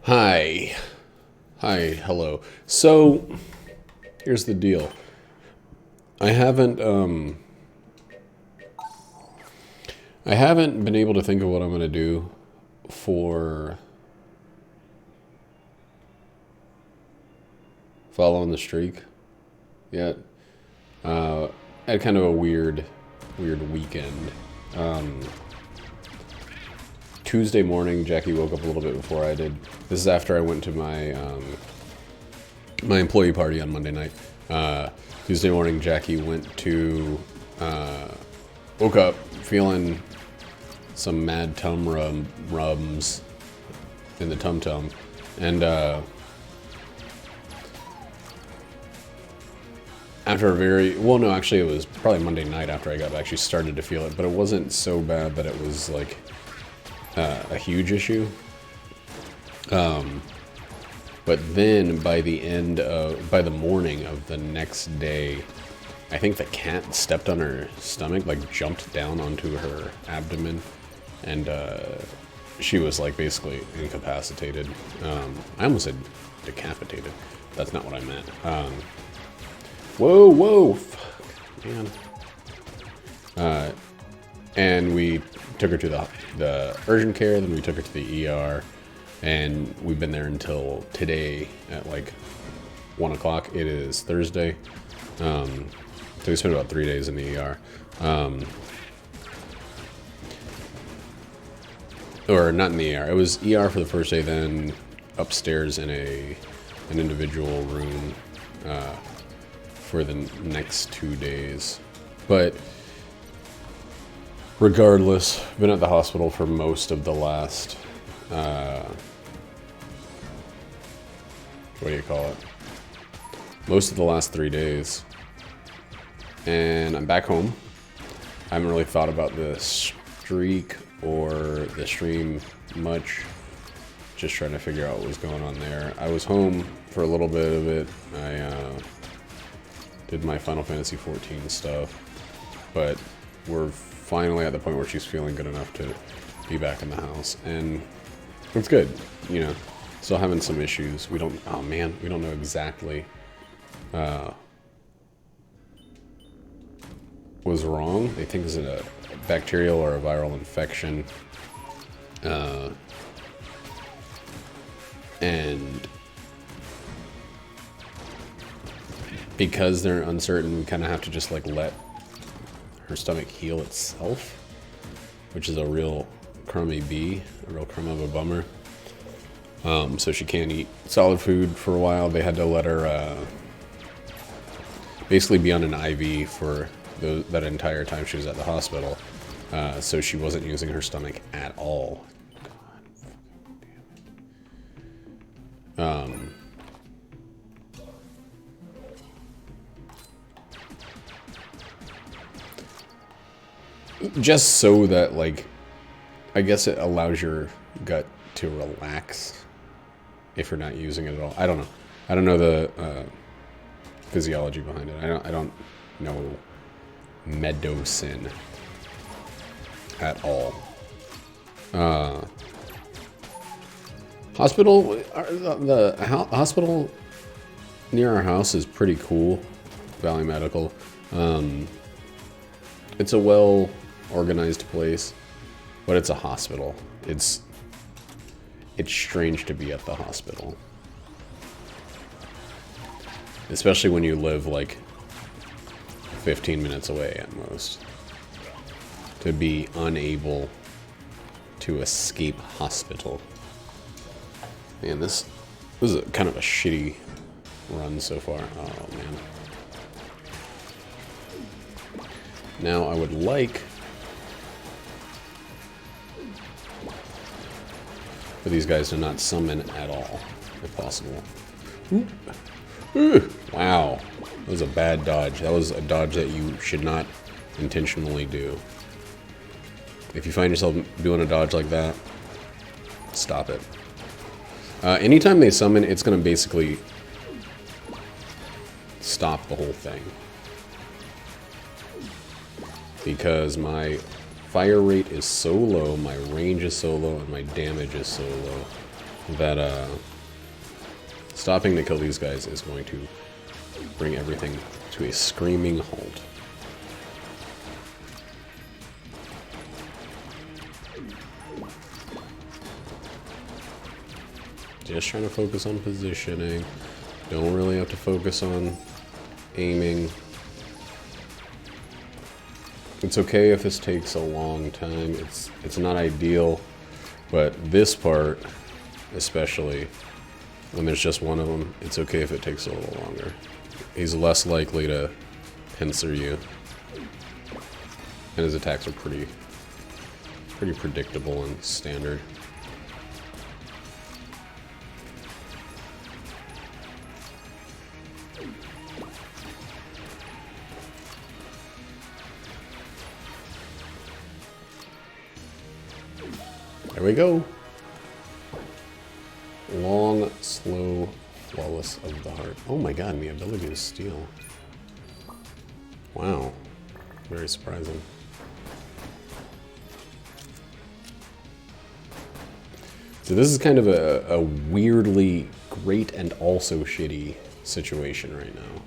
Hi. Hi, hello. So, here's the deal. I haven't I haven't been able to think of what I'm going to do for following the streak yet. I had kind of a weird weekend. Tuesday morning, Jackie woke up a little bit before I did. This is after I went to my employee party on Monday night. Tuesday morning, Jackie went to woke up feeling some mad rums in the tum tum, and after a no, actually it was probably Monday night after I got back. She started to feel it, but it wasn't so bad that it was like a huge issue. But then by the morning of the next day, I think the cat stepped on her stomach, like jumped down onto her abdomen, and she was like basically incapacitated. I almost said decapitated. That's not what I meant. Whoa, fuck, man. And we took her to the urgent care, then we took her to the ER, and we've been there until today at like 1 o'clock. It is Thursday. So we spent about 3 days in the ER. Or not in the ER. It was ER for the first day, then upstairs in an individual room for the next 2 days. But regardless, been at the hospital for most of the last, what do you call it? Most of the last 3 days. And I'm back home. I haven't really thought about the streak or the stream much. Just trying to figure out what was going on there. I was home for a little bit of it. I did my Final Fantasy XIV stuff. But we're finally at the point where she's feeling good enough to be back in the house. And it's good, you know. Still having some issues. We don't know exactly was wrong. They think it's a bacterial or a viral infection. And because they're uncertain, we kind of have to just like let her stomach heal itself, which is a real crummy a real crumb of a bummer. So she can't eat solid food for a while. They had to let her basically be on an IV for that entire time she was at the hospital. So she wasn't using her stomach at all. God, just so that, like, I guess it allows your gut to relax if you're not using it at all. I don't know. I don't know the physiology behind it. I don't know medicine at all. The hospital near our house is pretty cool. Valley Medical. It's a well organized place, but it's a hospital. It's strange to be at the hospital, especially when you live like 15 minutes away at most, to be unable to escape hospital. Man, this was kind of a shitty run so far. Oh man. Now I would like for these guys to not summon at all, if possible. Wow, that was a bad dodge. That was a dodge that you should not intentionally do. If you find yourself doing a dodge like that, stop it. Anytime they summon, it's going to basically stop the whole thing. Because my fire rate is so low, my range is so low, and my damage is so low that stopping to kill these guys is going to bring everything to a screaming halt. Just trying to focus on positioning. Don't really have to focus on aiming. It's okay if this takes a long time. It's not ideal, but this part, especially when there's just one of them, it's okay if it takes a little longer. He's less likely to pincer you, and his attacks are pretty predictable and standard. There we go. Long, slow, flawless of the heart. Oh my god, and the ability to steal. Wow. Very surprising. So this is kind of a weirdly great and also shitty situation right now.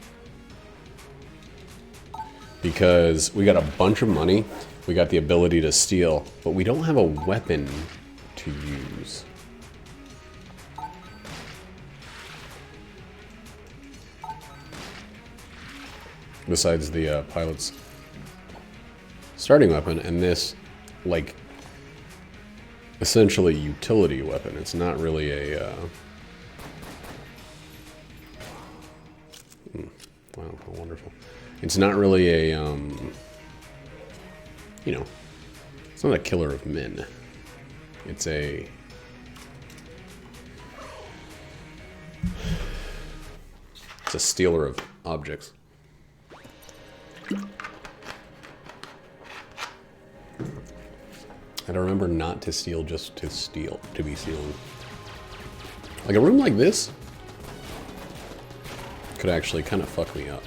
Because we got a bunch of money, we got the ability to steal, but we don't have a weapon to use. Besides the pilot's starting weapon and this, like, essentially utility weapon. It's not really a, wow, how wonderful. It's not really a, you know, it's not a killer of men. It's a... it's a stealer of objects. I don't remember not to steal just to steal, to be stealing. Like a room like this could actually kind of fuck me up.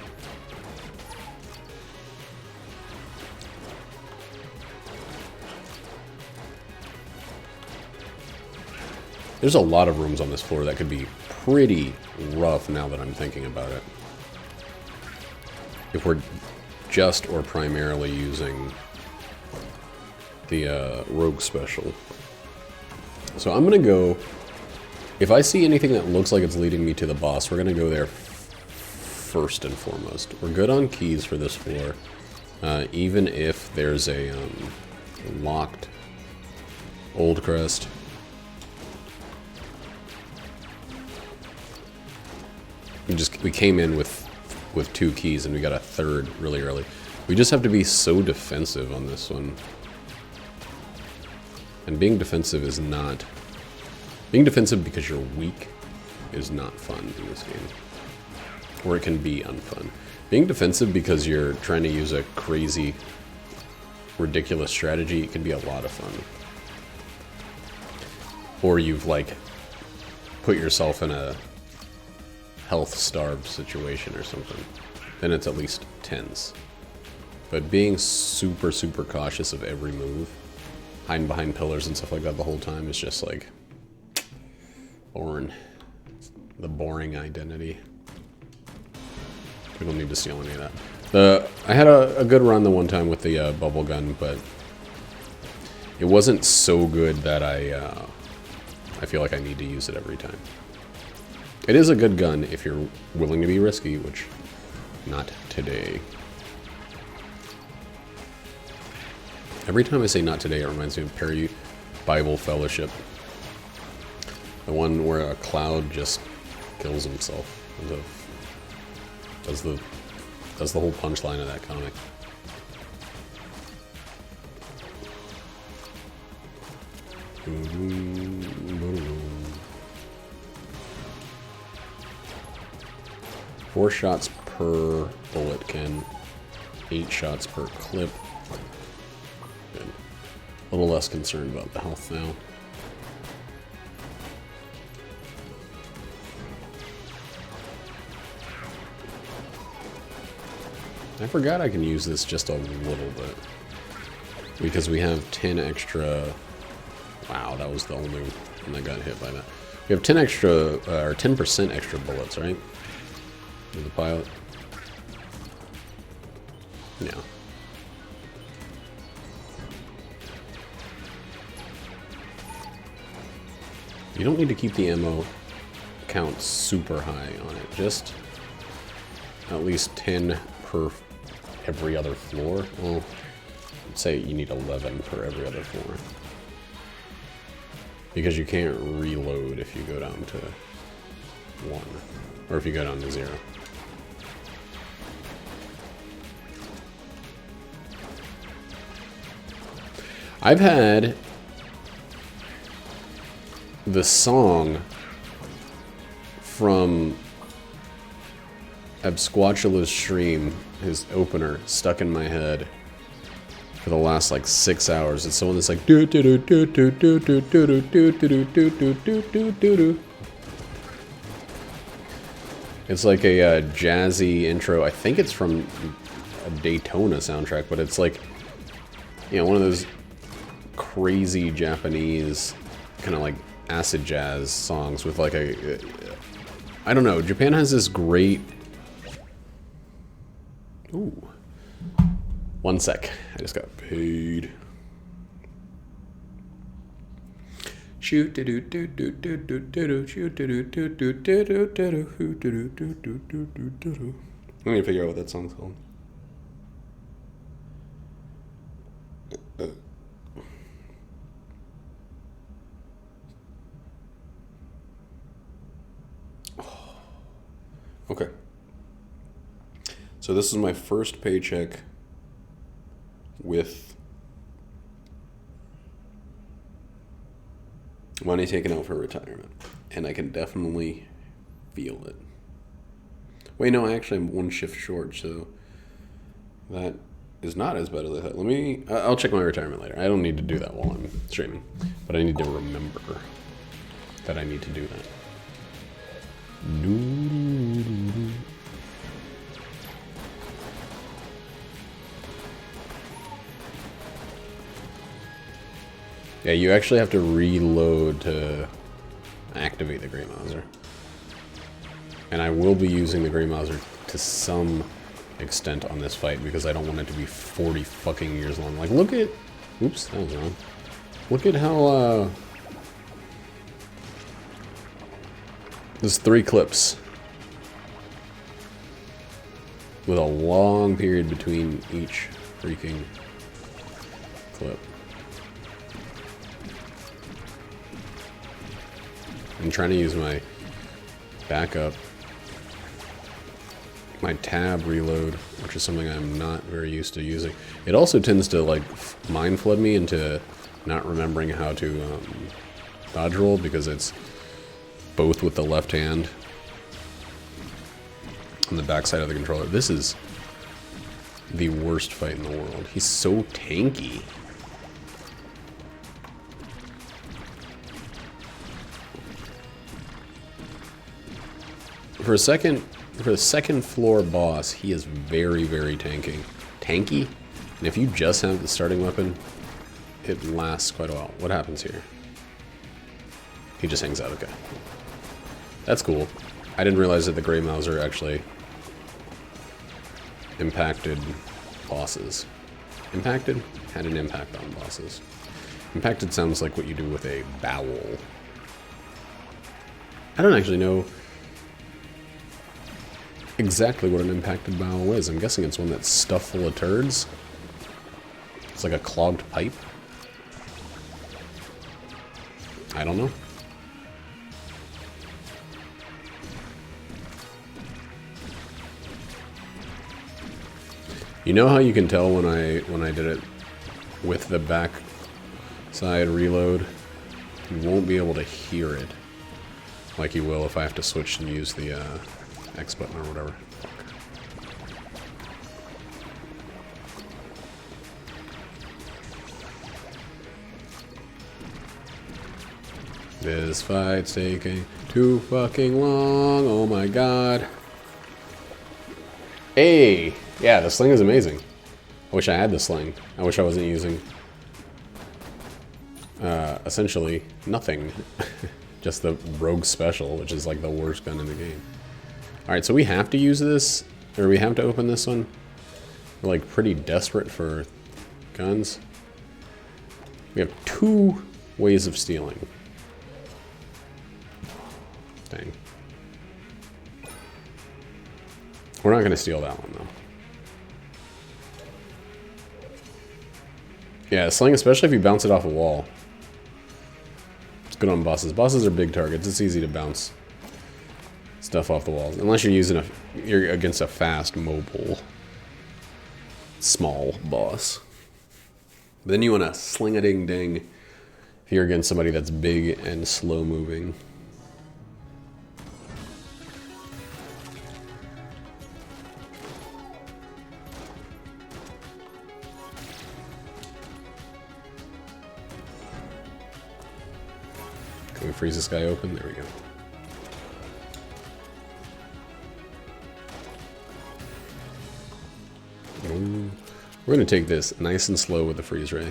There's a lot of rooms on this floor that could be pretty rough now that I'm thinking about it. If we're just or primarily using the rogue special. So I'm gonna go, if I see anything that looks like it's leading me to the boss, we're gonna go there first and foremost. We're good on keys for this floor, even if there's a locked Old Crest. We came in with 2 keys and we got a third really early. We just have to be so defensive on this one. And being defensive is not... being defensive because you're weak is not fun in this game. Or it can be unfun. Being defensive because you're trying to use a crazy, ridiculous strategy can be a lot of fun. Or you've, like, put yourself in a health-starved situation or something. Then it's at least tense. But being super, super cautious of every move, hiding behind pillars and stuff like that the whole time is just like boring. The boring identity. We don't need to steal any of that. I had a good run the one time with the bubble gun, but it wasn't so good that I feel like I need to use it every time. It is a good gun if you're willing to be risky, which not today. Every time I say not today, it reminds me of Perry Bible Fellowship. The one where a cloud just kills himself. That's the whole punchline of that comic. Four shots per bullet can, 8 shots per clip. Good. A little less concerned about the health now. I forgot I can use this just a little bit. Because we have 10 extra... Wow, that was the only one that got hit by that. You have 10 extra, or 10% extra bullets, right? With the pilot. Yeah. You don't need to keep the ammo count super high on it. Just at least 10 per every other floor. Well, I'd say you need 11 per every other floor. Because you can't reload if you go down to 1. Or if you go down to 0. I've had the song from Absquatula's stream, his opener, stuck in my head for the last like 6 hours. It's the one that's like do do do do do do do do do do do do do do do. It's like a jazzy intro. I think it's from a Daytona soundtrack, but it's like, you know, one of those crazy Japanese kind of like acid jazz songs with like a I don't know. Japan has this great. Ooh. 1 sec. I just got paid. Shoot do do do do do do do shoot do do do do do do do do do do do. Let me figure out what that song's called. Okay. So this is my first paycheck with money taken out for retirement. And I can definitely feel it. Wait, no, actually I'm 1 shift short, so that is not as bad as I thought. Let me, I'll check my retirement later. I don't need to do that while I'm streaming, but I need to remember that I need to do that. Yeah, you actually have to reload to activate the Great Mauser. And I will be using the Great Mauser to some extent on this fight because I don't want it to be 40 fucking years long. Like, look at... Oops, that was wrong. Look at how, there's 3 clips with a long period between each freaking clip. I'm trying to use my backup, my tab reload, which is something I'm not very used to using. It also tends to like mind flood me into not remembering how to dodge roll because it's both with the left hand on the backside of the controller. This is the worst fight in the world. He's so tanky. For the second floor boss, he is very, very tanky. Tanky? And if you just have the starting weapon, it lasts quite a while. What happens here? He just hangs out, okay. That's cool. I didn't realize that the Grey Mauser actually impacted bosses. Impacted? Had an impact on bosses. Impacted sounds like what you do with a bowel. I don't actually know exactly what an impacted bowel is. I'm guessing it's one that's stuffed full of turds. It's like a clogged pipe. I don't know. You know how you can tell when I did it with the back side reload? You won't be able to hear it like you will if I have to switch and use the X button or whatever. This fight's taking too fucking long. Oh my god. Hey! Yeah, the sling is amazing. I wish I had the sling. I wish I wasn't using essentially nothing. just the rogue special, which is like the worst gun in the game. Alright, so we have to use this, or we have to open this one. We're like pretty desperate for guns. We have 2 ways of stealing. Dang. We're not going to steal that one, though. Yeah, sling, especially if you bounce it off a wall. It's good on bosses. Bosses are big targets. It's easy to bounce stuff off the walls. Unless you're against a fast, mobile, small boss. But then you want to sling-a-ding-ding if you're against somebody that's big and slow-moving. Can we freeze this guy open? There we go. Ooh. We're going to take this nice and slow with the freeze ray.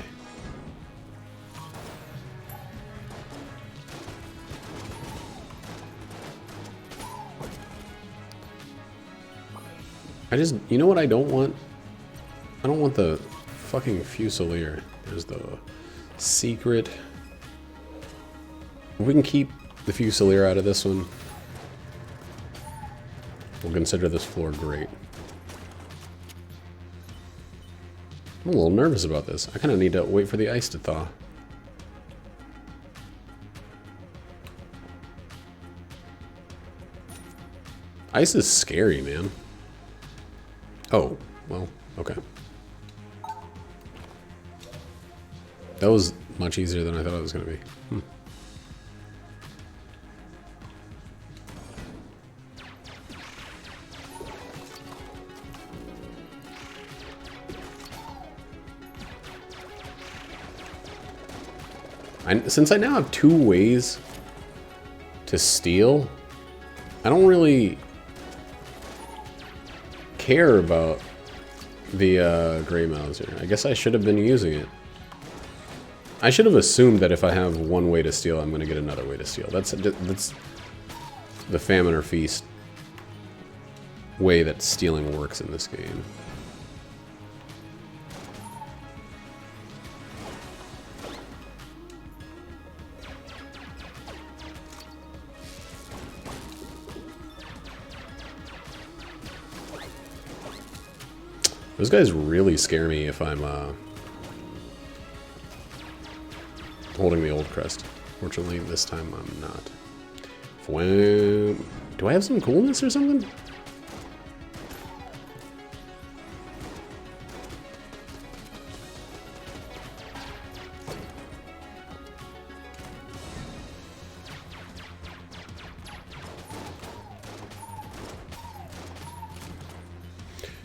You know what I don't want? I don't want the fucking Fusilier. There's the secret. If we can keep the Fusilier out of this one, we'll consider this floor great. I'm a little nervous about this. I kind of need to wait for the ice to thaw. Ice is scary, man. Oh, well, okay. That was much easier than I thought it was going to be. Since I now have 2 ways to steal, I don't really care about the gray Mauser. I guess I should have been using it. I should have assumed that if I have 1 way to steal, I'm going to get another way to steal. That's the famine or feast way that stealing works in this game. Those guys really scare me if I'm holding the old crest. Fortunately, this time I'm not. Do I have some coolness or something?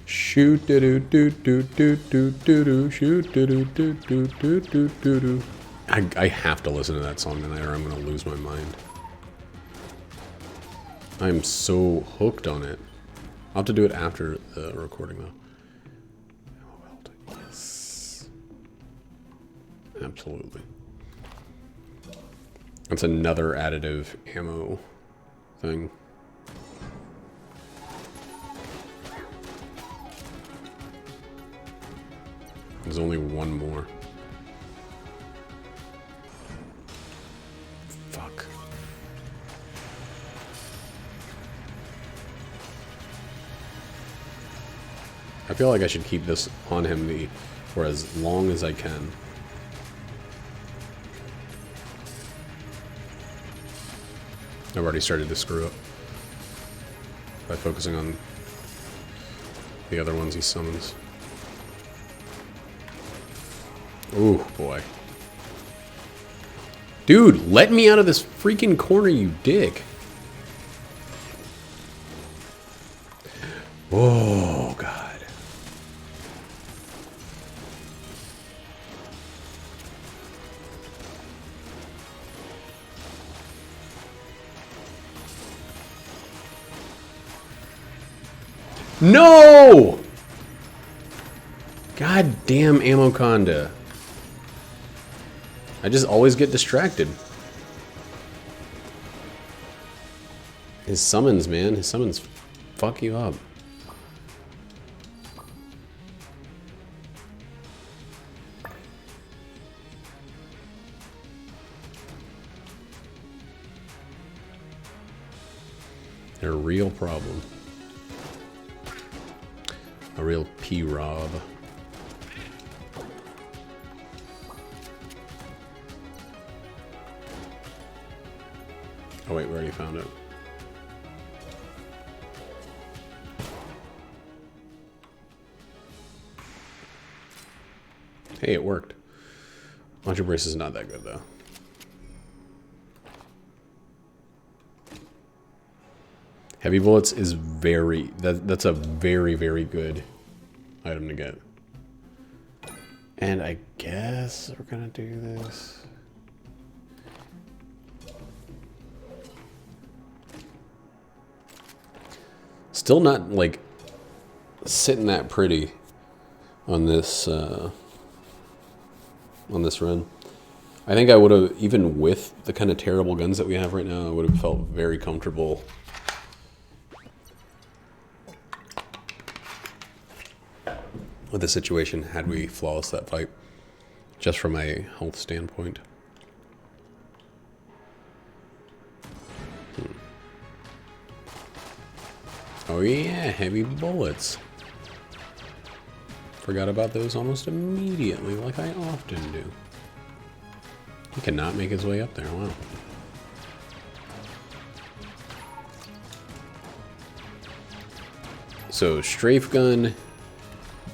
Shoot do do do do do do do do shoot do do do do do do do do. I have to listen to that song tonight or I'm gonna lose my mind. I'm so hooked on it. I'll have to do it after the recording though. Yes. Absolutely. That's another additive ammo thing. There's only 1 more. Fuck. I feel like I should keep this on him for as long as I can. I've already started to screw up by focusing on the other ones he summons. Ooh, boy. Dude, let me out of this freaking corner, you dick. Oh, God. No! God damn Amoconda. I just always get distracted. His summons, man. His summons fuck you up. They're a real problem. A real P-Rob. Oh wait, we already found it. Hey, it worked. Launcher brace is not that good though. Heavy bullets is that's a very, very good item to get. And I guess we're gonna do this. Still not like sitting that pretty on this run. I think I would have, even with the kind of terrible guns that we have right now, I would have felt very comfortable with the situation had we flawless that fight, just from a health standpoint. Oh yeah, heavy bullets. Forgot about those almost immediately, like I often do. He cannot make his way up there, wow. So, strafe gun,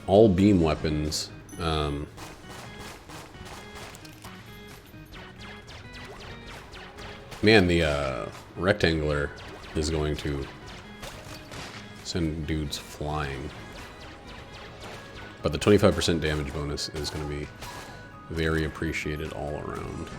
all beam weapons. Man, the rectangular is going to send dudes flying. But the 25% damage bonus is going to be very appreciated all around.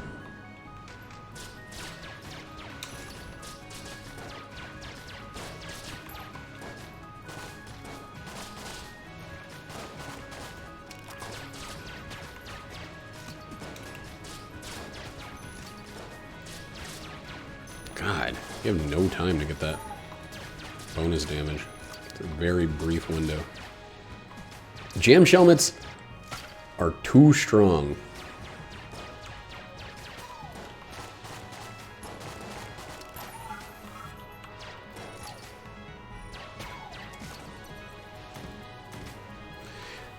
God, you have no time to get that bonus damage. It's a very brief window. Jam shelmets are too strong.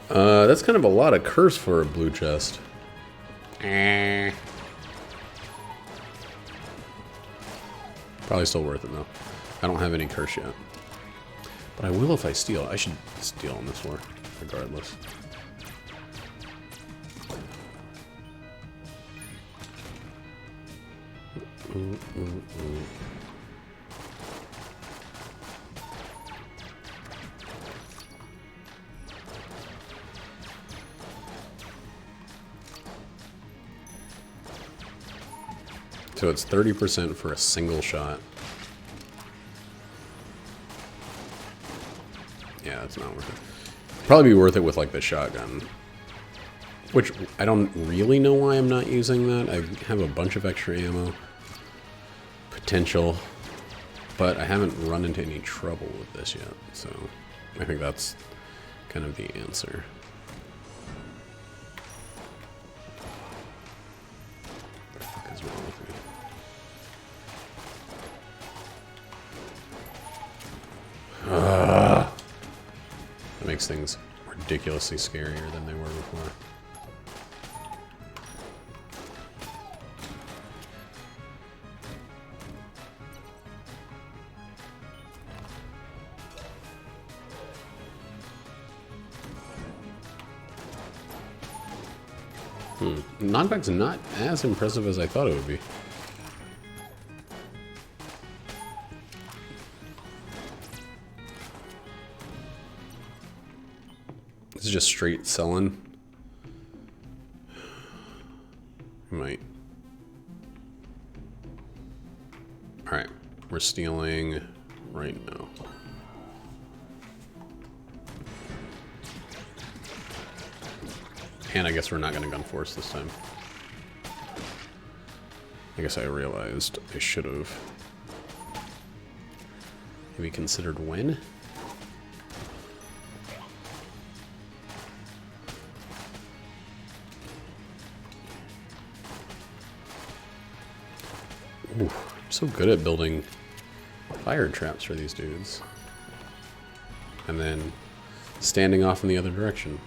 That's kind of a lot of curse for a blue chest. Probably still worth it though. I don't have any curse yet. But I will if I steal. I should steal on this war, regardless. So it's 30% for a single shot. Yeah, it's not worth it. Probably be worth it with like the shotgun. Which I don't really know why I'm not using that. I have a bunch of extra ammo. Potential. But I haven't run into any trouble with this yet. So I think that's kind of the answer. What the fuck is wrong with me? That makes things ridiculously scarier than they were before. Knockback's not as impressive as I thought it would be. This is just straight selling. Might. Alright, we're stealing right now. And I guess we're not going to gun force this time. I guess I realized I should have. maybe considered win. Ooh, I'm so good at building fire traps for these dudes. And then standing off in the other direction.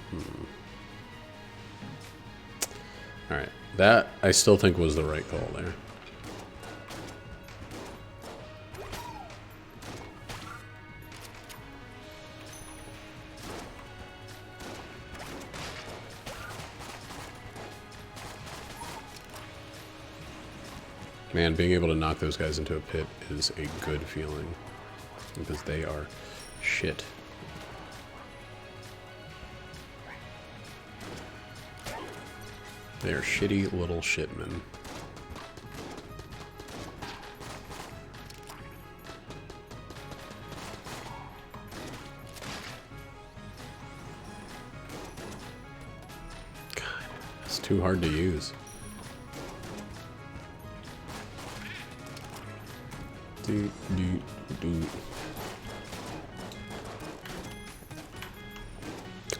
Alright, that I still think was the right call there. Man, being able to knock those guys into a pit is a good feeling. Because they are shit. They are shitty little shitmen. God, it's too hard to use.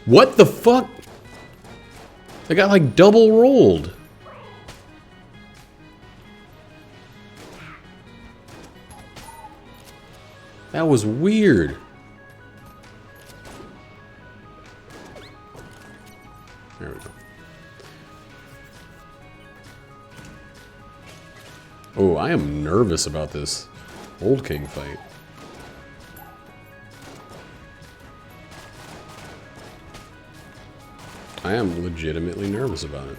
What the fuck? I got like double rolled. That was weird. There we go. Oh, I am nervous about this Old King fight. I am legitimately nervous about it.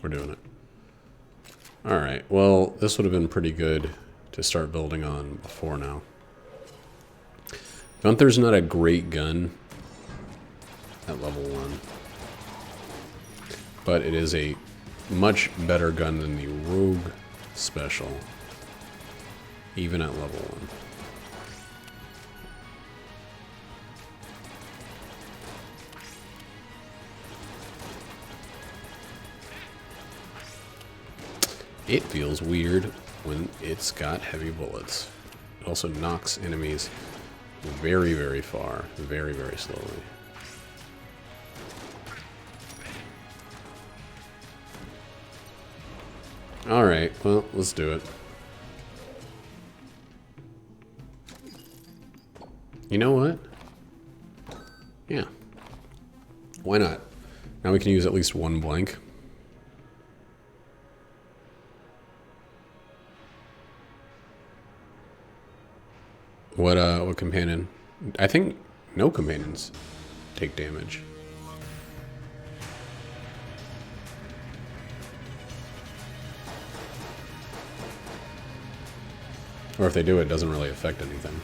We're doing it. Alright, well, this would have been pretty good to start building on before now. Gunther's not a great gun at level 1. But it is a much better gun than the Rogue Special. Even at level 1. It feels weird when it's got heavy bullets. It also knocks enemies very, very far, very, very slowly. Alright, well, let's do it. You know what? Yeah. Why not? Now we can use at least one blank. What companion? I think no companions take damage. Or if they do, it doesn't really affect anything.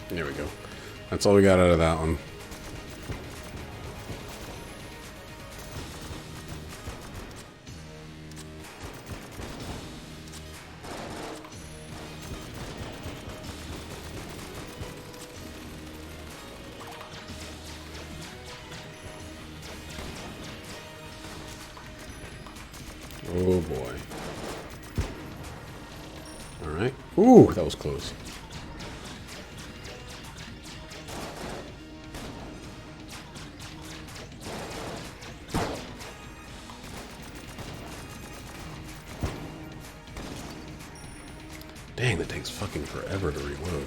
There we go. That's all we got out of that one. Oh boy. All right. Ooh, that was close. Dang, that takes fucking forever to reload.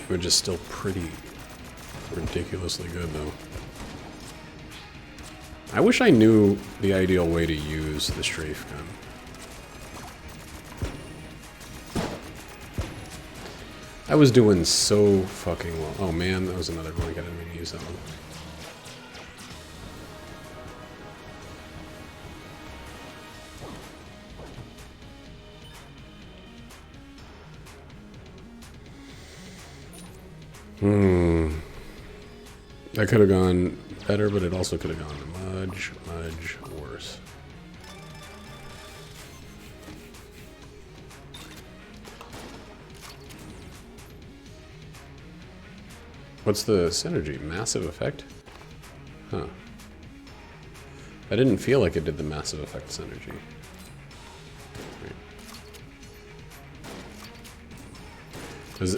Damage is still pretty ridiculously good, though. I wish I knew the ideal way to use the strafe gun. I was doing so fucking well. Oh man, that was another blink. I didn't mean to use that one. That could have gone better, but it also could have gone much, much worse. What's the synergy? Massive effect? Huh. I didn't feel like it did the massive effect synergy.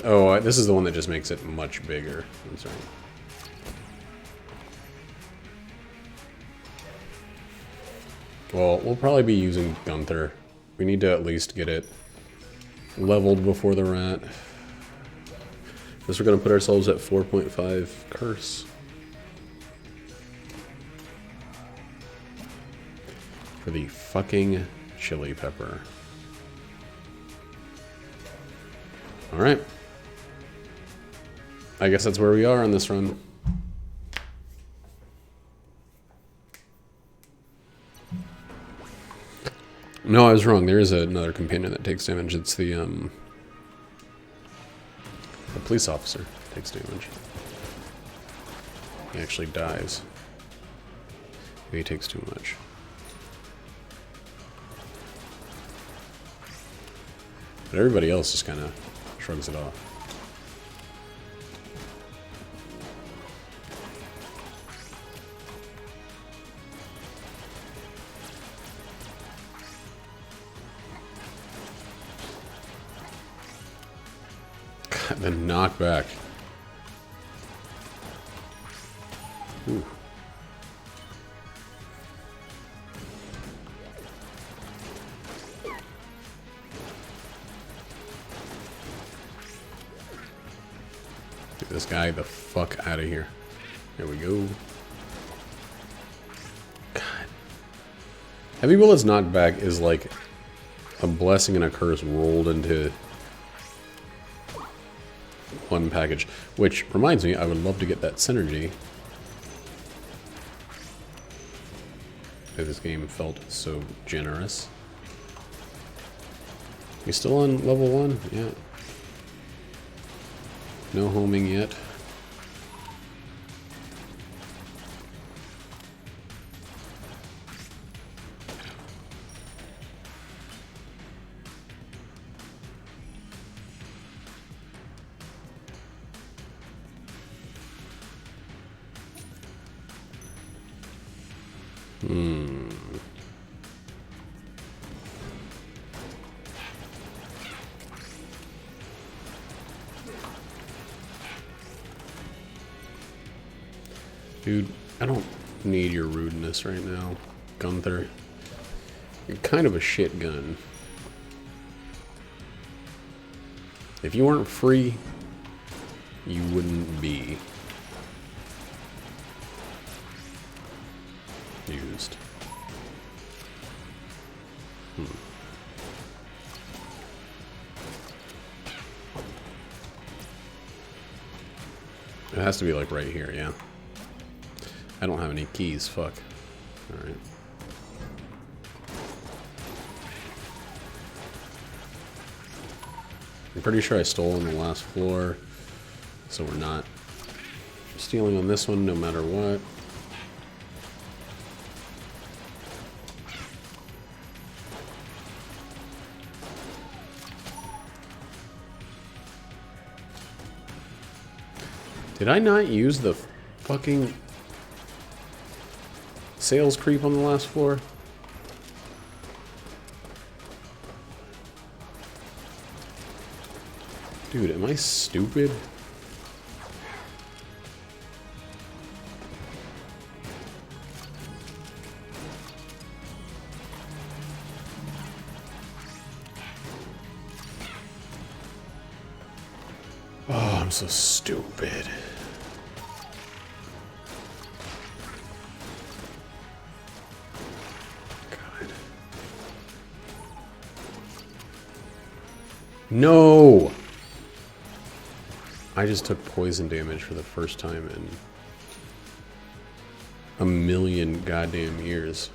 Oh, this is the one that just makes it much bigger. I'm sorry. Well, we'll probably be using Gunther. We need to at least get it leveled before the rat. Guess we're going to put ourselves at 4.5 curse. For the fucking chili pepper. Alright. I guess that's where we are on this run. No, I was wrong. There is another companion that takes damage. It's the police officer takes damage. He actually dies. He takes too much. But everybody else just kind of shrugs it off. God, the knockback. Ooh. Get this guy the fuck out of here. There we go. God. Heavy Bullet's knockback is like a blessing and a curse rolled into one package. Which reminds me, I would love to get that synergy. This game felt so generous. You still on level 1? Yeah. No homing yet. Dude, I don't need your rudeness right now, Gunther. You're kind of a shit gun. If you weren't free, you wouldn't be used. It has to be like right here, yeah. I don't have any keys, fuck. Alright. I'm pretty sure I stole on the last floor, so we're not stealing on this one no matter what. Did I not use the fucking sales creep on the last floor? Dude, am I stupid? Oh, I'm so stupid. No! I just took poison damage for the first time in a million goddamn years.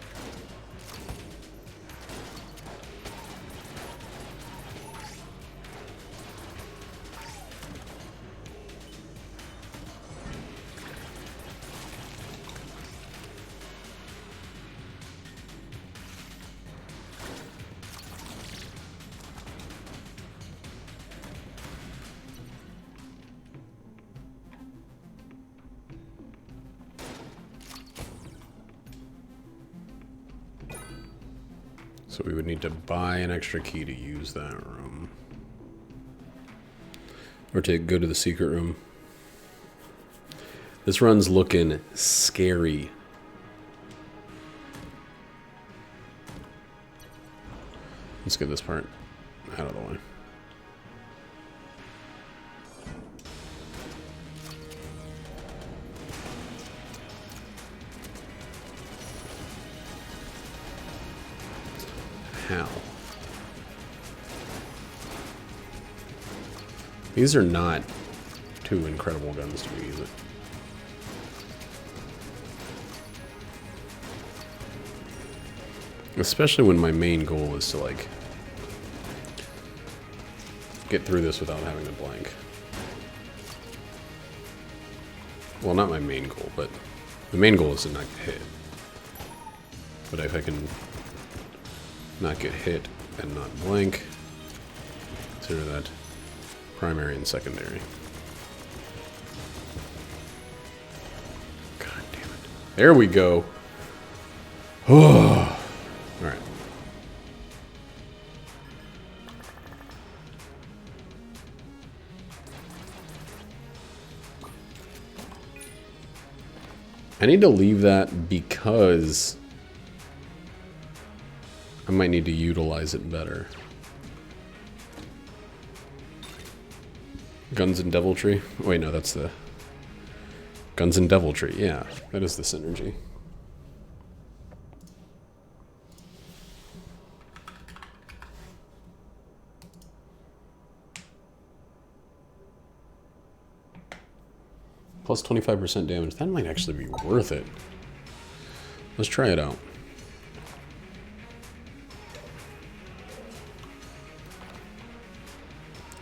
So we would need to buy an extra key to use that room. Or to go to the secret room. This run's looking scary. Let's get this part out of the way. How? These are not two incredible guns to use it. Especially when my main goal is to, like, get through this without having to blank. Well, not my main goal, but the main goal is to not get hit. But if I can not get hit and not blank, consider that primary and secondary. God damn it. There we go. Oh. Alright. I need to leave that because I might need to utilize it better. Guns and Deviltry? Wait, no, that's the... Guns and Deviltry, yeah. That is the synergy. Plus 25% damage. That might actually be worth it. Let's try it out.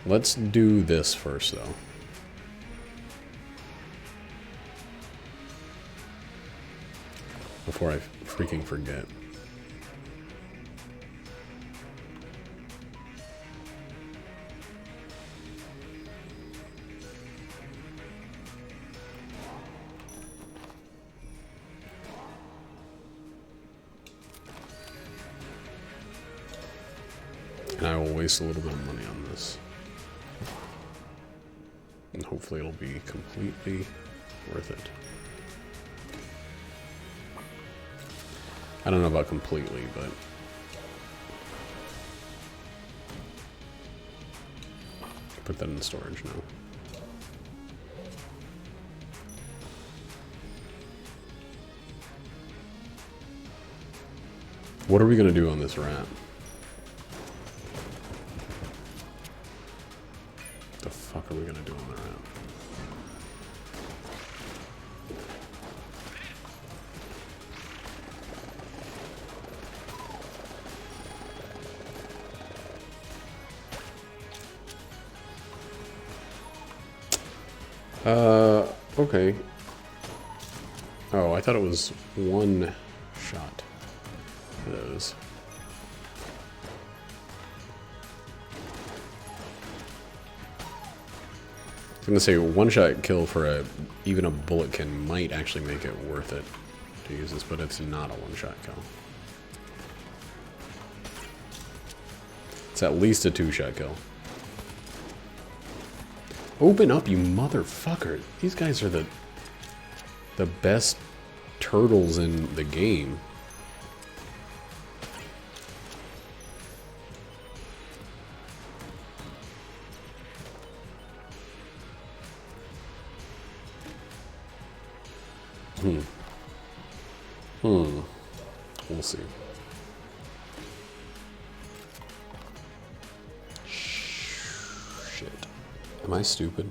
Let's do this first, though. Before I freaking forget. And I will waste a little bit of money on this. And hopefully it'll be completely worth it. I don't know about completely, but... Put that in storage now. What are we going to do on this rat? The fuck are we going to do on the rat? Okay. Oh, I thought it was one shot. Those. I was gonna say one shot kill for even a bullet can might actually make it worth it to use this, but it's not a one shot kill. It's at least a 2-shot kill. Open up, you motherfucker. These guys are the best turtles in the game. We'll see. Shit. Am I stupid?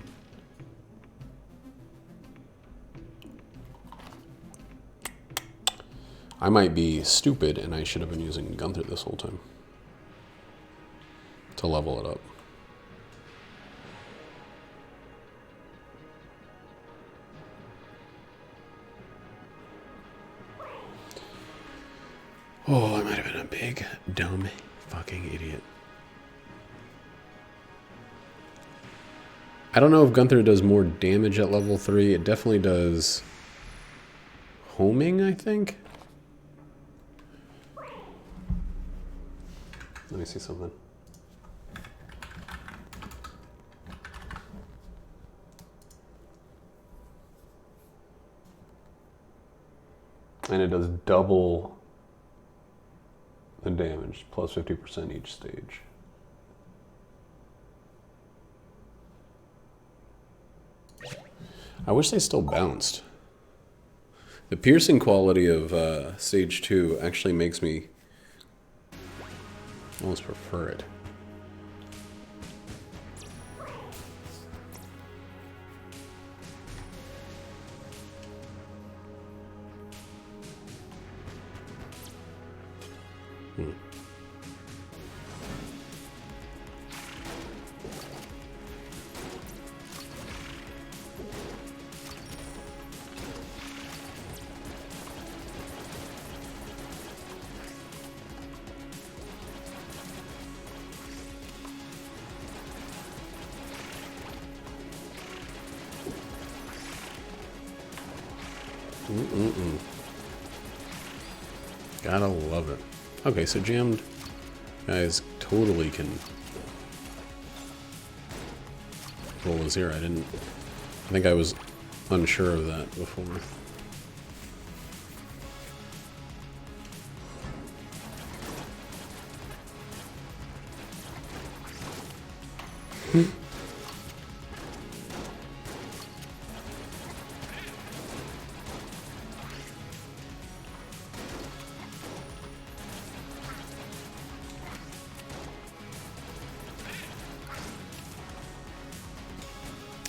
I might be stupid and I should have been using Gunther this whole time to level it up. Oh, I might have been a big, dumb, fucking idiot. I don't know if Gunther does more damage at level 3. It definitely does homing, I think. Let me see something. And it does double the damage, plus 50% each stage. I wish they still bounced. The piercing quality of stage 2 actually makes me almost prefer it. Gotta love it. Okay, so jammed guys totally can roll a 0. I think I was unsure of that before.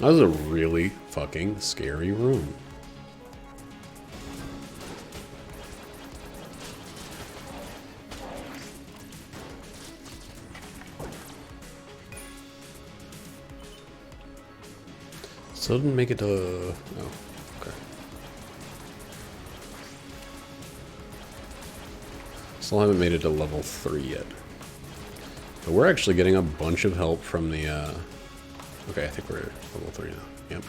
That was a really fucking scary room. Still didn't make it to... Oh, okay. Still haven't made it to level 3 yet. But we're actually getting a bunch of help from the... Okay, I think we're level 3 now. Yep.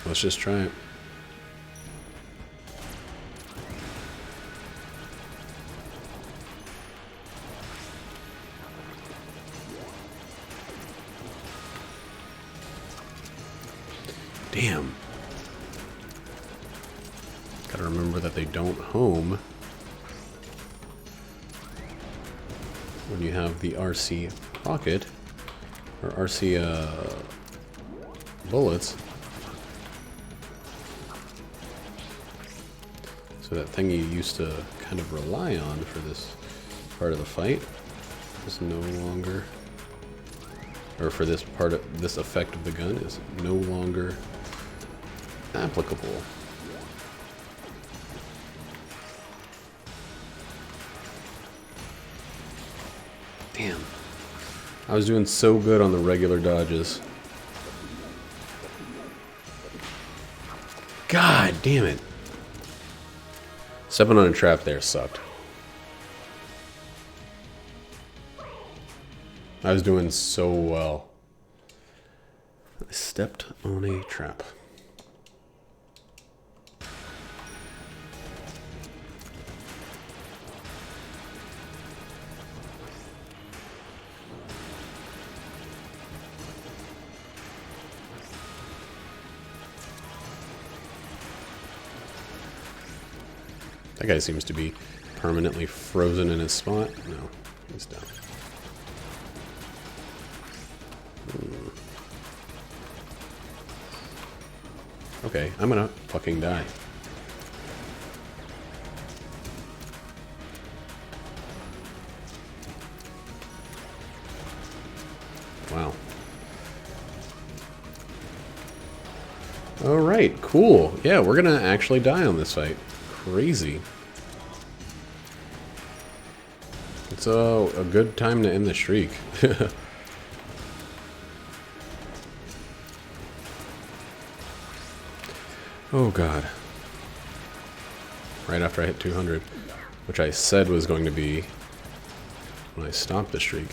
Let's just try it. Damn. Gotta remember that they don't home when you have the RC rocket or RC bullets. So that thing you used to kind of rely on for this part of the fight is no longer, or for this part of this effect of the gun is no longer applicable. Damn. I was doing so good on the regular dodges. God damn it. Stepping on a trap there sucked. I was doing so well. I stepped on a trap. That guy seems to be permanently frozen in his spot. No, he's down. Okay, I'm gonna fucking die. Wow. Alright, cool. Yeah, we're gonna actually die on this fight. Crazy. It's a good time to end the streak. Oh god. Right after I hit 200, which I said was going to be when I stopped the streak.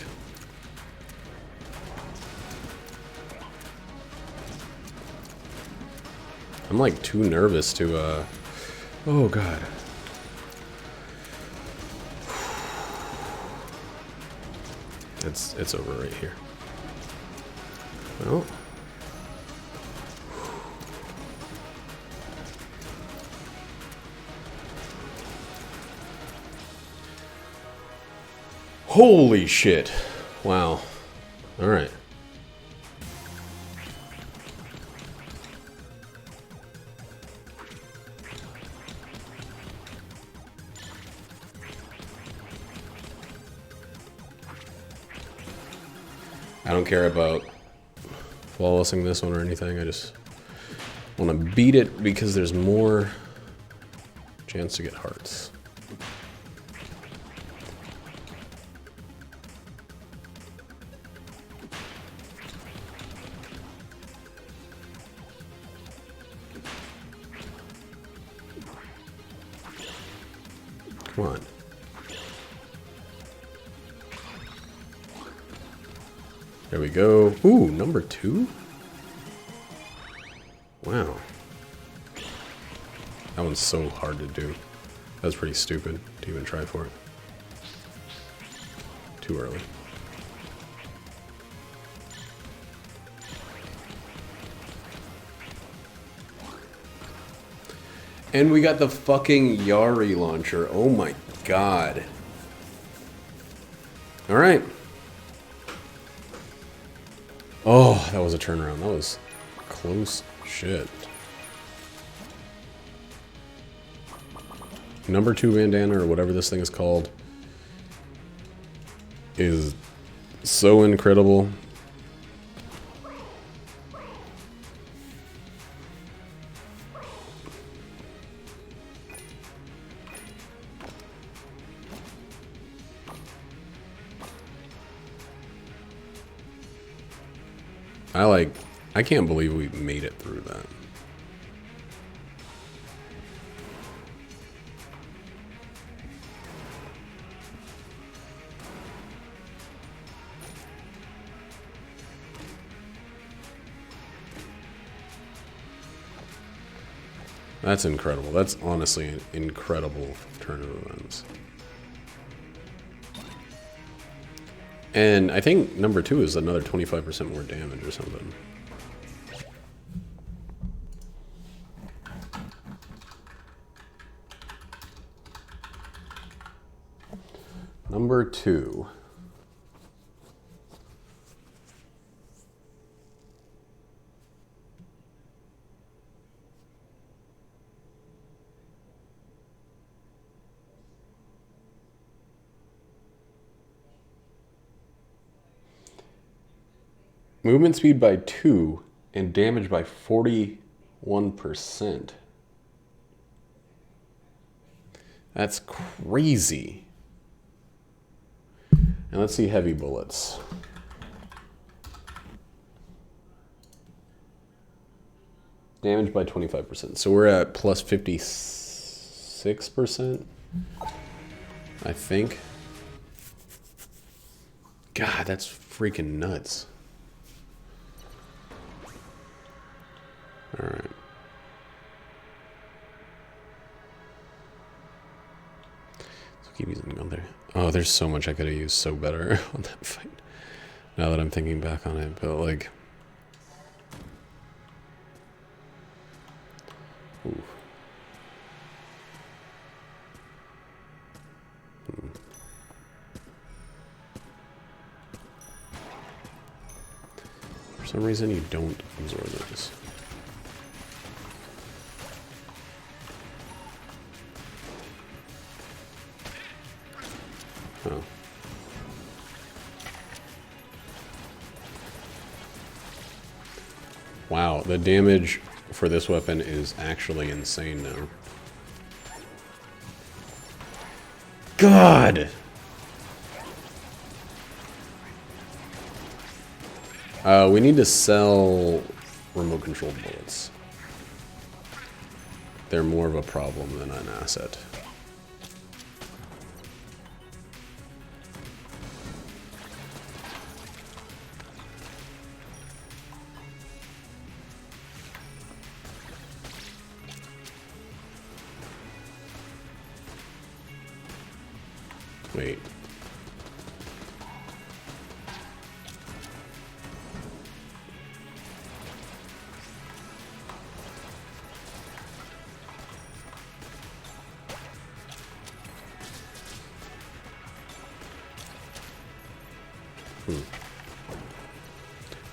I'm like too nervous to oh god. It's over right here. Well. Holy shit. Wow. Alright. I don't care about flawlessing this one or anything. I just want to beat it because there's more chance to get hearts. Come on. There we go. Ooh, number 2? Wow. That one's so hard to do. That was pretty stupid to even try for it. Too early. And we got the fucking Yari launcher. Oh my god. Alright. Oh, that was a turnaround. That was close shit. Number 2 bandana, or whatever this thing is called, is so incredible. I can't believe we made it through that. That's incredible. That's honestly an incredible turn of events. And I think number 2 is another 25% more damage or something. Number 2. Movement speed by 2 and damage by 41%. That's crazy. And let's see heavy bullets. Damage by 25%. So we're at plus 56%, I think. God, that's freaking nuts. All right. So keep using gun there. Oh, there's so much I could have used so better on that fight. Now that I'm thinking back on it, but like, ooh. For some reason, you don't absorb this. Wow, the damage for this weapon is actually insane now. God! We need to sell remote control bullets. They're more of a problem than an asset. Wait.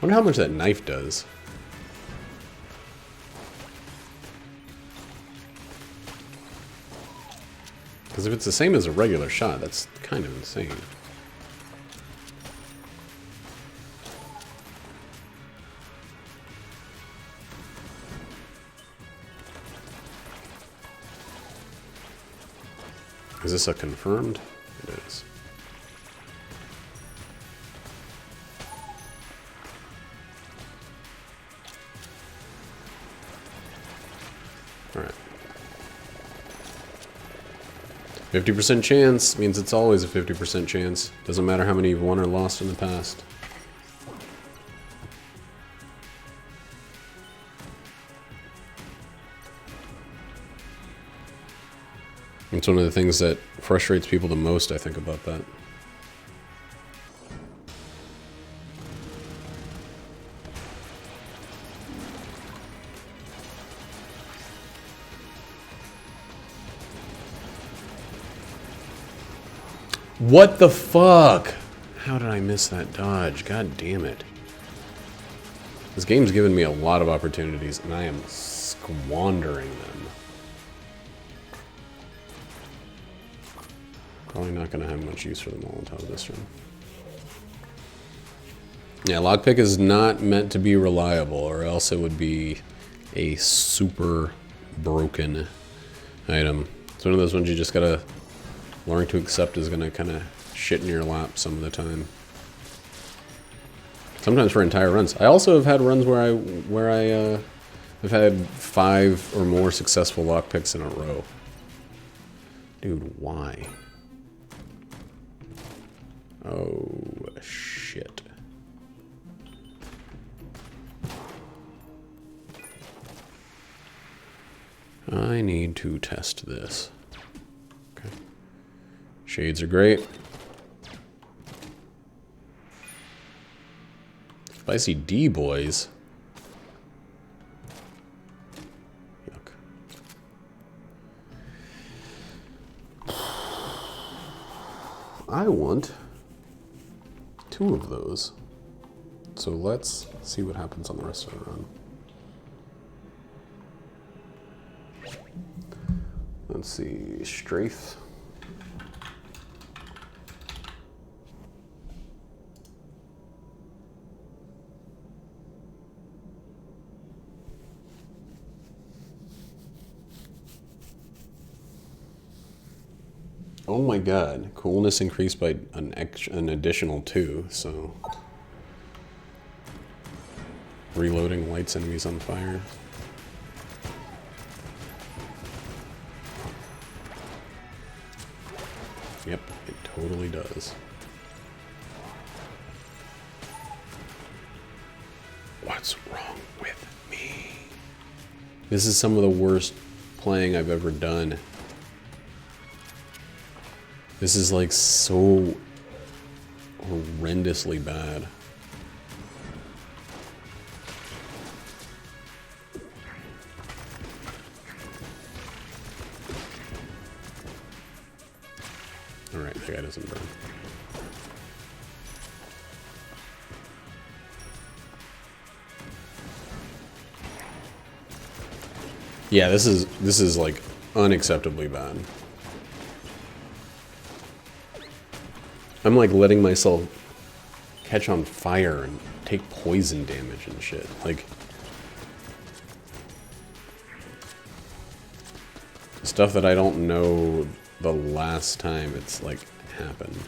Wonder how much that knife does. Because if it's the same as a regular shot, that's kind of insane. Is this a confirmed? It is. Alright. 50% chance means it's always a 50% chance. Doesn't matter how many you've won or lost in the past. It's one of the things that frustrates people the most, I think, about that. What the fuck? How did I miss that dodge? God damn it. This game's given me a lot of opportunities, and I am squandering them. Probably not going to have much use for the Molotov this turn. Yeah, lockpick is not meant to be reliable, or else it would be a super broken item. It's one of those ones you just gotta learn to accept is gonna kind of shit in your lap some of the time. Sometimes for entire runs. I also have had runs where I've had 5 or more successful lockpicks in a row. Dude, why? Oh, shit. I need to test this. Okay. Shades are great. Spicy D, boys. Yuck. I want 2 of those. So let's see what happens on the rest of the run. Let's see, strafe. Oh my god, coolness increased by an additional 2, so... Reloading lights enemies on fire. Yep, it totally does. What's wrong with me? This is some of the worst playing I've ever done. This is like so horrendously bad. Alright, that guy doesn't burn. Yeah, this is like unacceptably bad. I'm like letting myself catch on fire and take poison damage and shit. Like, Stuff that I don't know the last time it's like happened.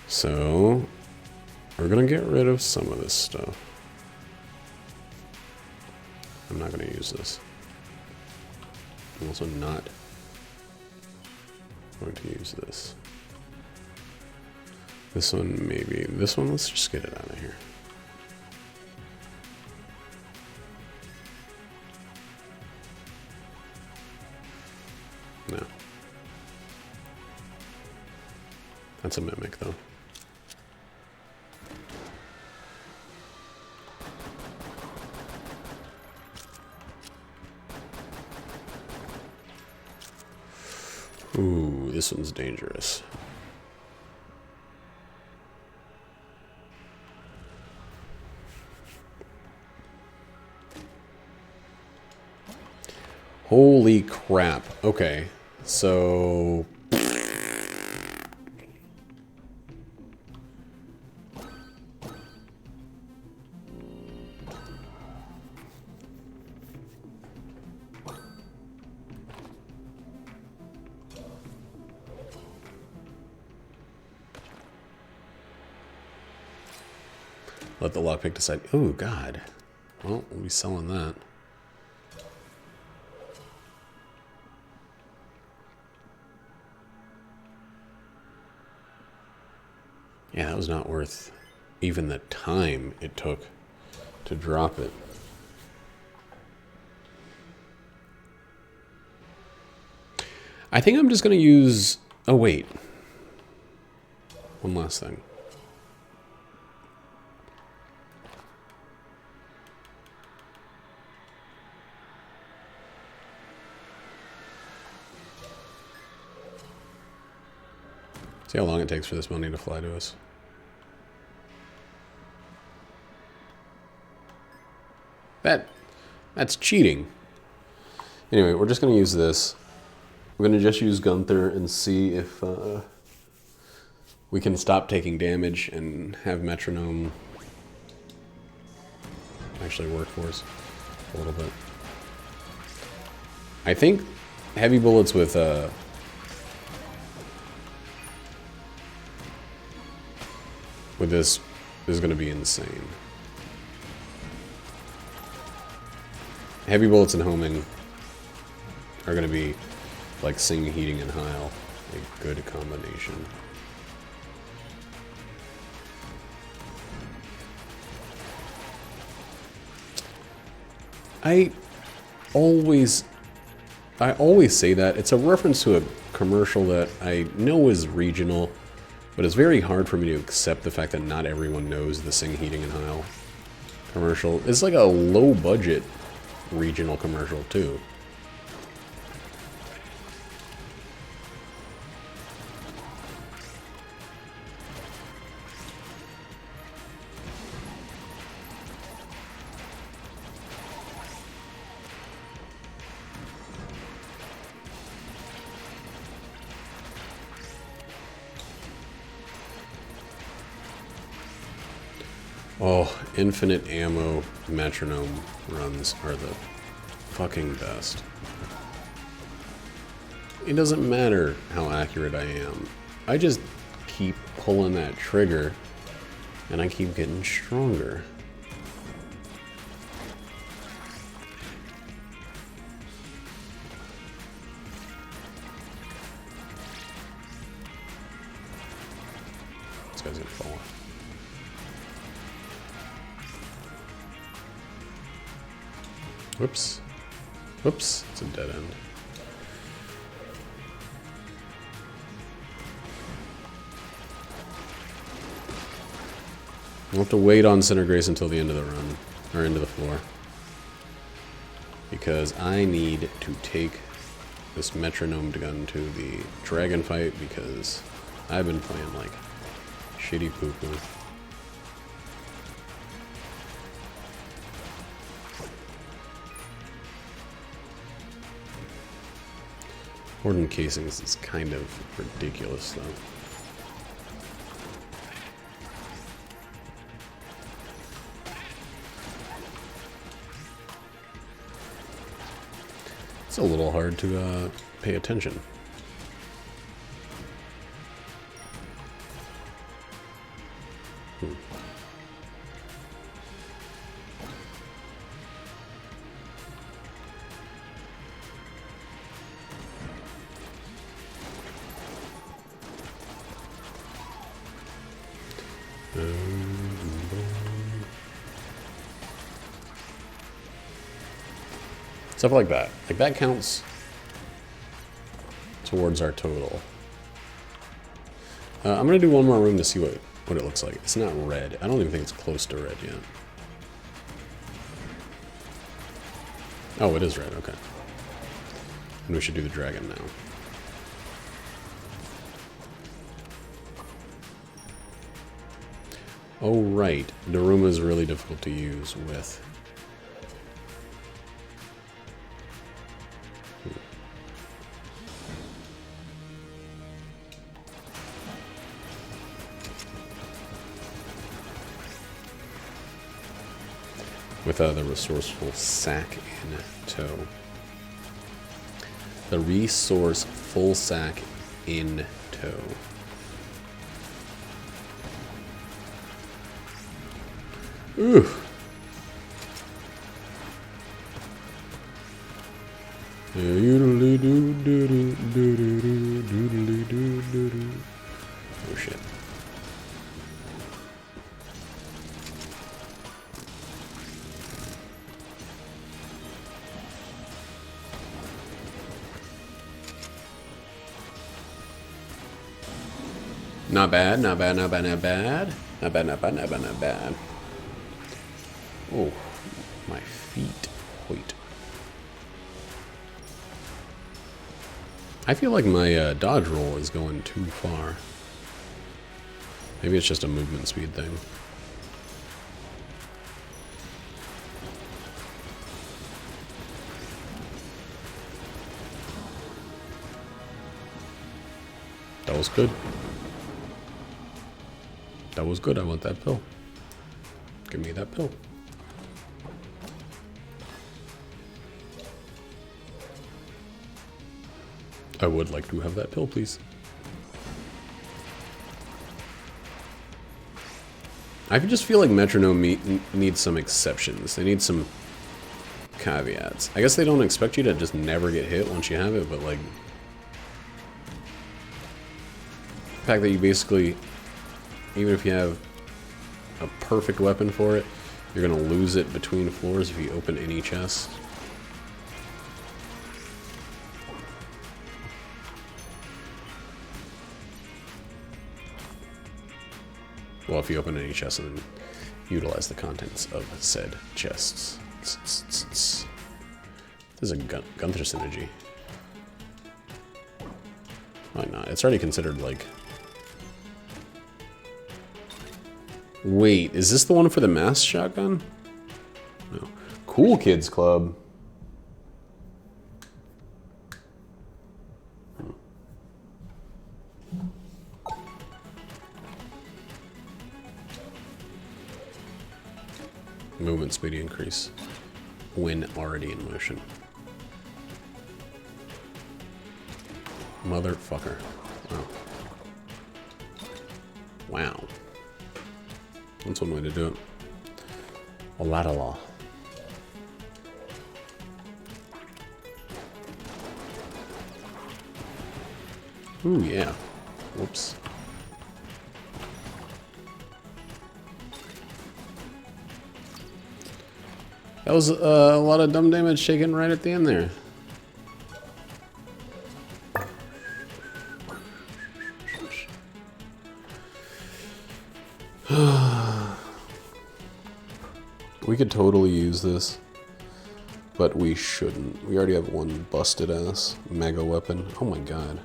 So we're gonna get rid of some of this stuff. I'm not gonna use this. I'm also not going to use this. This one maybe. This one, let's just get it out of here. No. That's a mimic though. Ooh, this one's dangerous. Holy crap. Okay, so... let the lockpick decide. Oh, God. Well, we'll be selling that. Yeah, that was not worth even the time it took to drop it. I think I'm just going to use... Oh, wait. One last thing. See how long it takes for this money to fly to us. That's cheating. Anyway, we're just going to use this. We're going to just use Gunther and see if we can stop taking damage and have Metronome actually work for us a little bit. I think heavy bullets with this is going to be insane. Heavy bullets and homing are going to be like Sing, Heating, and Heil. A good combination. I always say that. It's a reference to a commercial that I know is regional, but it's very hard for me to accept the fact that not everyone knows the Sing, Heating, and Heil commercial. It's like a low-budget regional commercial, too. Oh, infinite ammo metronome runs are the fucking best. It doesn't matter how accurate I am. I just keep pulling that trigger and I keep getting stronger. This guy's gonna fall off. Whoops. Whoops. It's a dead end. We'll have to wait on Center Grace until the end of the run, or into the floor. Because I need to take this metronome gun to the dragon fight because I've been playing like shitty poo-poo. Horden casings is kind of ridiculous, though. It's a little hard to pay attention. Stuff like that. Like, that counts towards our total. I'm going to do one more room to see what it looks like. It's not red. I don't even think it's close to red yet. Oh, it is red. Okay. And we should do the dragon now. Oh, right. Daruma is really difficult to use with. With the resourceful sack in tow. The resourceful sack in tow. Ooh. Oh shit. Not bad, not bad, not bad, not bad. Not bad, not bad, not bad, not bad. Oh, my feet. Wait. I feel like my dodge roll is going too far. Maybe it's just a movement speed thing. That was good. That was good. I want that pill. Give me that pill. I would like to have that pill, please. I just feel like Metronome needs some exceptions. They need some caveats. I guess they don't expect you to just never get hit once you have it, but like... the fact that you basically... even if you have a perfect weapon for it, you're gonna lose it between floors if you open any chest. Well, if you open any chest and then utilize the contents of said chests. This is a Gunther synergy. Why not? It's already considered like... Wait, is this the one for the mass shotgun? No. Cool Kids Club. Movement speed increase when already in motion. Motherfucker. Wow. Wow. That's one way to do it. A lot of law. Ooh, yeah. Whoops. That was a lot of dumb damage taken right at the end there. We could totally use this, but we shouldn't. We already have one busted ass mega weapon. Oh my god.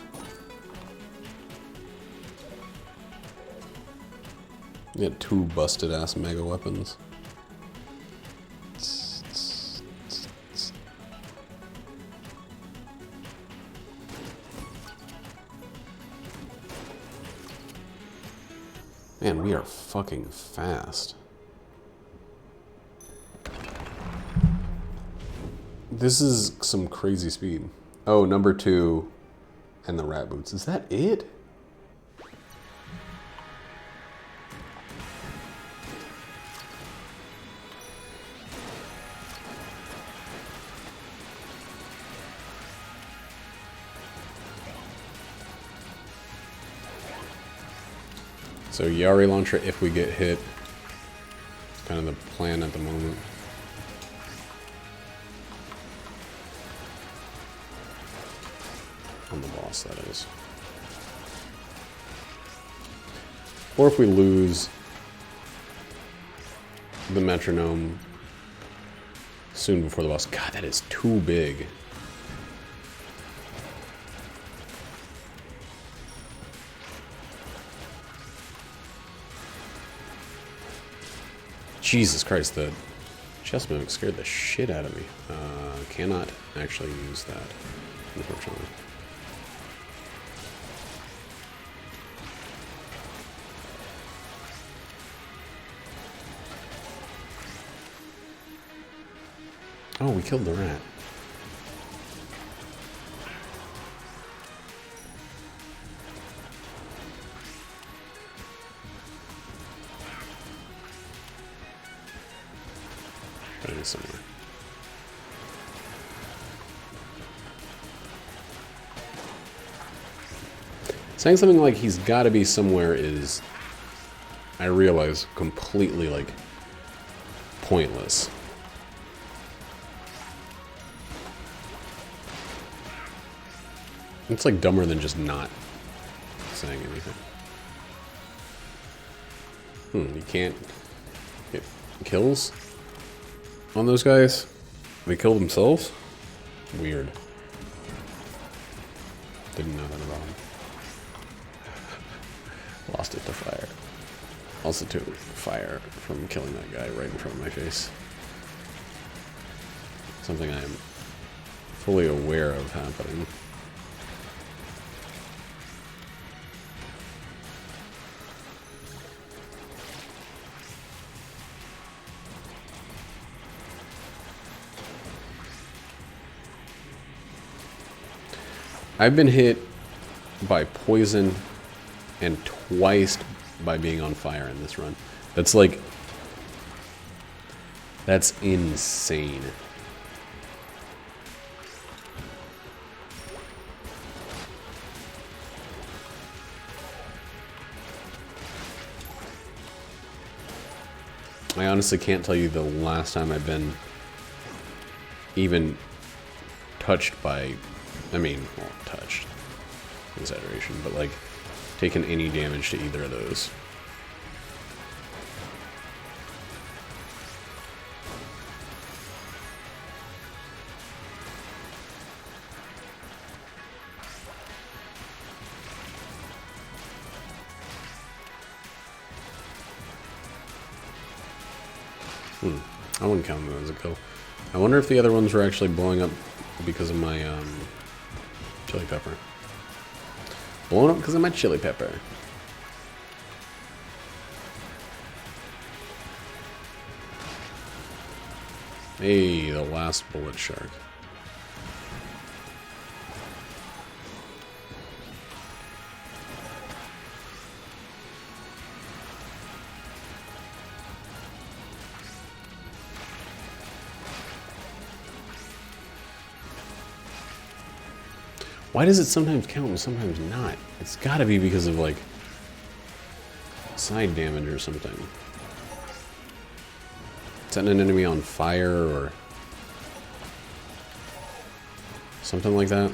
We had two busted ass mega weapons. Man, we are fucking fast. This is some crazy speed. Oh, number 2 and the rat boots. Is that it? So Yari launcher if we get hit. It's kind of the plan at the moment. On the boss, that is. Or if we lose the metronome soon before the boss. God, that is too big. Jesus Christ, the chest mimic scared the shit out of me. Cannot actually use that, unfortunately. Oh, we killed the rat. But it is somewhere. Saying something like he's got to be somewhere is, I realize, completely, like, pointless. It's like dumber than just not saying anything. You can't get kills on those guys? They kill themselves? Weird. Didn't know that about them. Lost it to fire. Also to fire from killing that guy right in front of my face. Something I am fully aware of happening. I've been hit by poison and twice by being on fire in this run. That's like... That's insane. I honestly can't tell you the last time I've been even touched by... I mean, well, touched. Exaggeration, but like, taken any damage to either of those. I wouldn't count them as a kill. I wonder if the other ones were actually blowing up because of my, chili pepper. Blown up because of my chili pepper. Hey, the last bullet shark. Why does it sometimes count and sometimes not? It's gotta be because of, like, side damage or something. Setting an enemy on fire or something like that.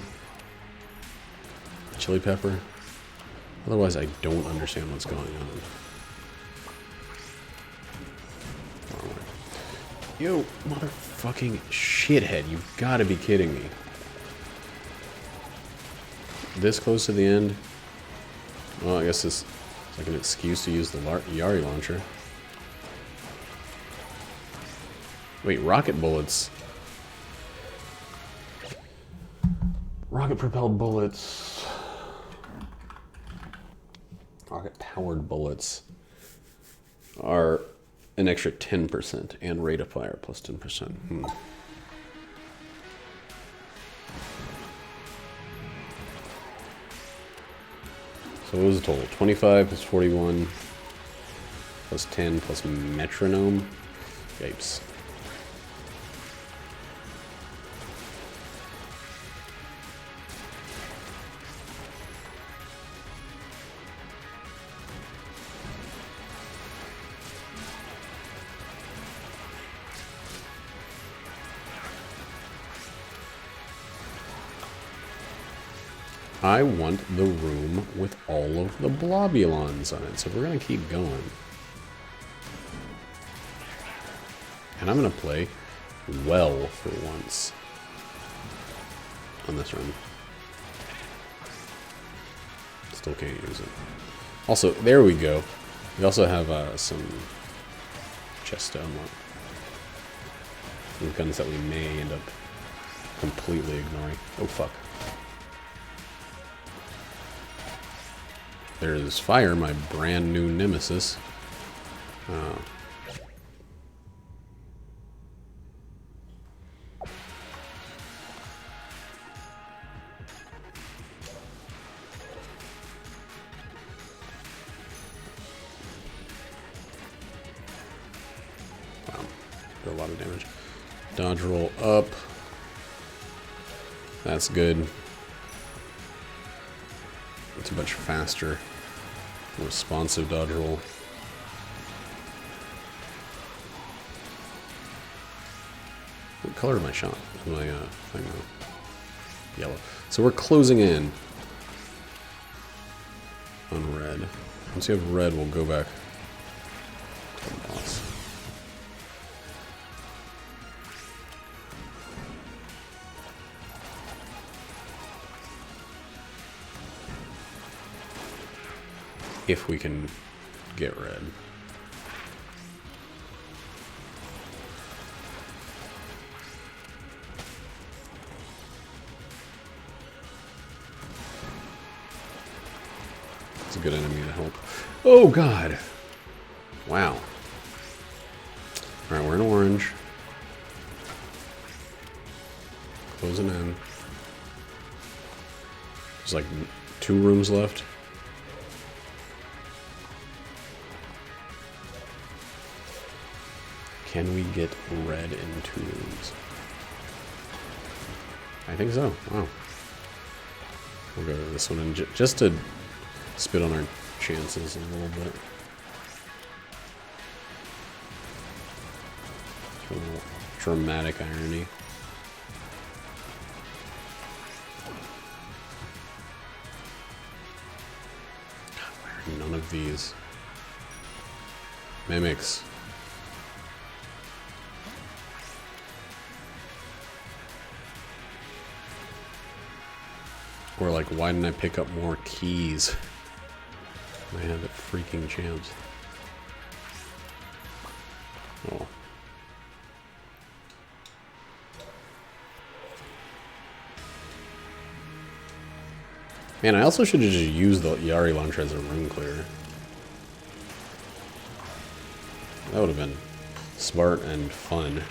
Chili pepper. Otherwise, I don't understand what's going on. Yo, motherfucking shithead, you've gotta be kidding me. This close to the end. Well, I guess this is like an excuse to use the Yari launcher. Wait, rocket bullets. Rocket-propelled bullets. Rocket-powered bullets are an extra 10% and rate of fire plus 10%. So what was the total? 25 plus 41 plus 10 plus metronome. Yipes. I want the room with all of the blobulons on it, so we're gonna keep going. And I'm gonna play well for once on this run. Still can't use it. Also, there we go. We also have some chests to unlock. Some guns that we may end up completely ignoring. Oh fuck. There's fire, my brand new nemesis. Oh. Wow, did a lot of damage. Dodge roll up. That's good. It's a much faster, responsive dodge roll. What color am I shot? My thing yellow. So we're closing in on red. Once you have red, we'll go back to the boss. If we can get red. It's a good enemy to help. Oh god! Wow. Alright, we're in orange. Closing in. There's like 2 rooms left. Can we get red in 2 rooms? I think so. Wow. We'll go to this one and just to spit on our chances a little bit. A little dramatic irony. God, why are none of these mimics? Or like, why didn't I pick up more keys? I had a freaking chance. Oh. Man, I also should have just used the Yari launcher as a room clearer. That would have been smart and fun.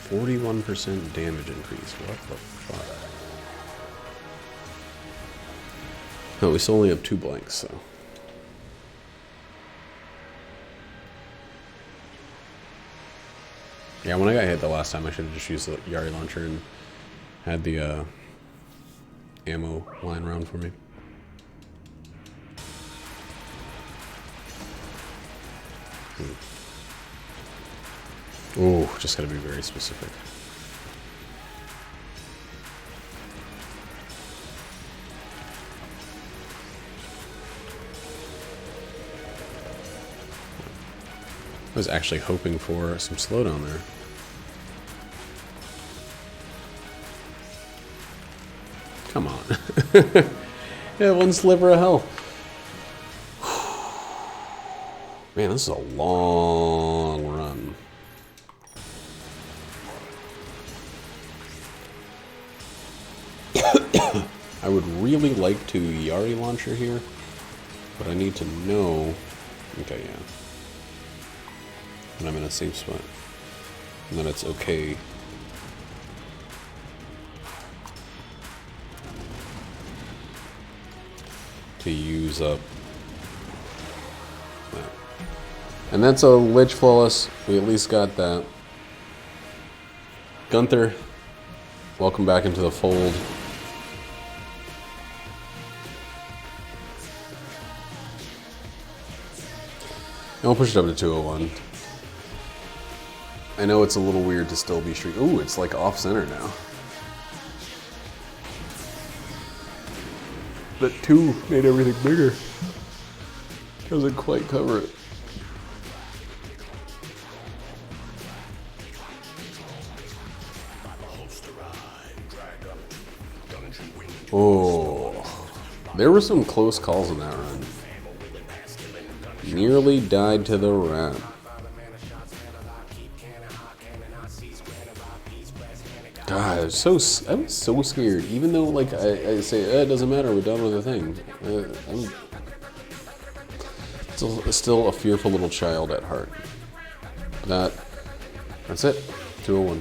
%41 damage increase. What the fuck? No, we still only have 2 blanks, so. Yeah, when I got hit the last time, I should have just used the Yari launcher and had the ammo lying around for me. Ooh, just gotta be very specific. I was actually hoping for some slowdown there. Come on. Yeah, 1 sliver of hell. Man, this is a long run. I would really like to Yari launcher here, but I need to know. Okay, yeah. when I'm in a safe spot. And then it's okay. To use up that. And that's a Lich Flawless. We at least got that. Gunther, welcome back into the fold. And we'll push it up to 201. I know it's a little weird to still be streak. Ooh, it's like off center now. That 2 made everything bigger. Doesn't quite cover it. Oh, there were some close calls in that run. Nearly died to the rat. God, I was so scared. Even though, like, I say, it doesn't matter, we're done with the thing. I'm still a fearful little child at heart. That's it. 201.